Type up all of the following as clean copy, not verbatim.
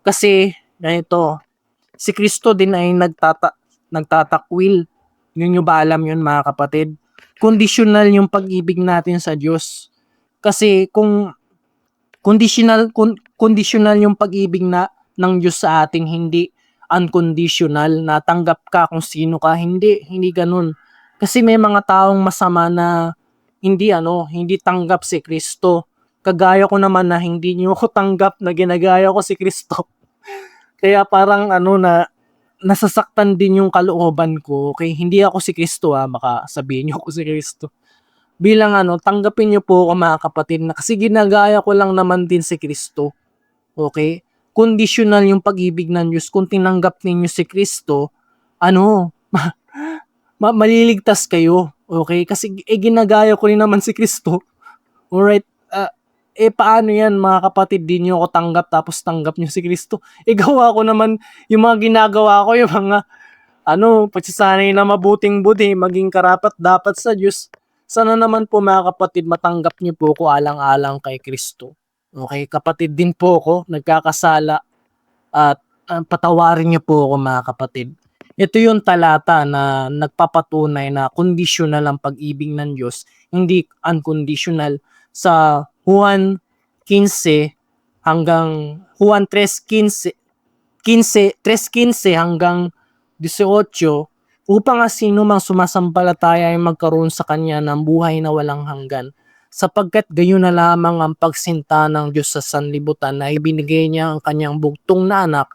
Kasi ganito, si Kristo din ay nagtatakwil. Hindi nyo ba alam yun mga kapatid? Conditional yung pag-ibig natin sa Diyos. Kasi kung conditional yung pag-ibig ng Diyos sa atin, hindi unconditional, na tanggap ka kung sino ka, hindi ganun. Kasi may mga taong masama na hindi tanggap si Kristo. Kagaya ko naman na hindi niyo ako tanggap na ginagaya ko si Kristo. Kaya parang nasasaktan din yung kalooban ko. Okay, hindi ako si Kristo baka sabihin niyo ako si Kristo. Bilang tanggapin niyo po ako mga kapatid, na kasi ginagaya ko lang naman din si Kristo. Okay? Conditional yung pag-ibig ng Diyos. Kung tinanggap ninyo si Kristo, maliligtas kayo. Okay? Kasi ginagaya ko rin naman si Kristo. Alright? Paano yan mga kapatid, di nyo ako tanggap tapos tanggap nyo si Kristo? Gawa ko naman yung mga ginagawa ko, yung mga pagsasanay na mabuting budi, maging karapat dapat sa Diyos. Sana naman po mga kapatid, matanggap nyo po ko alang-alang kay Kristo. Okay, kapatid din po ako, nagkakasala, at patawarin nyo po ako mga kapatid. Ito yung talata na nagpapatunay na conditional ang pag-ibig ng Diyos, hindi unconditional. Sa Juan 15 hanggang Juan 3:15 3:15 hanggang 18, upang sino mang sumasampalataya ay magkaroon sa kanya ng buhay na walang hanggan, sapagkat gayon na lamang ang pagsinta ng Diyos sa sanlibutan na ibinigay niya ang kanyang bugtong na anak,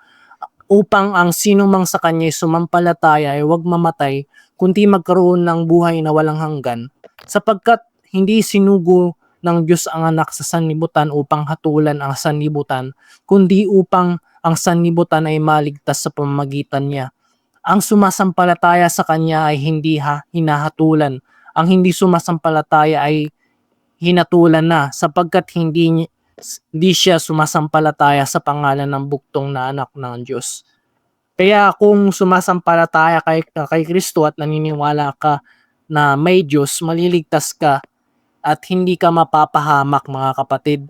upang ang sino mang sa kanya sumampalataya ay huwag mamatay, kundi magkaroon ng buhay na walang hanggan. Sapagkat hindi sinugo ng Diyos ang anak sa sanlibutan upang hatulan ang sanlibutan, kundi upang ang sanlibutan ay maligtas sa pamamagitan niya. Ang sumasampalataya sa kanya ay hindi hinahatulan. Ang hindi sumasampalataya ay hinatulan na, sapagkat hindi siya sumasampalataya sa pangalan ng bugtong na anak ng Diyos. Kaya kung sumasampalataya kay Kristo at naniniwala ka na may Diyos, maliligtas ka at hindi ka mapapahamak mga kapatid.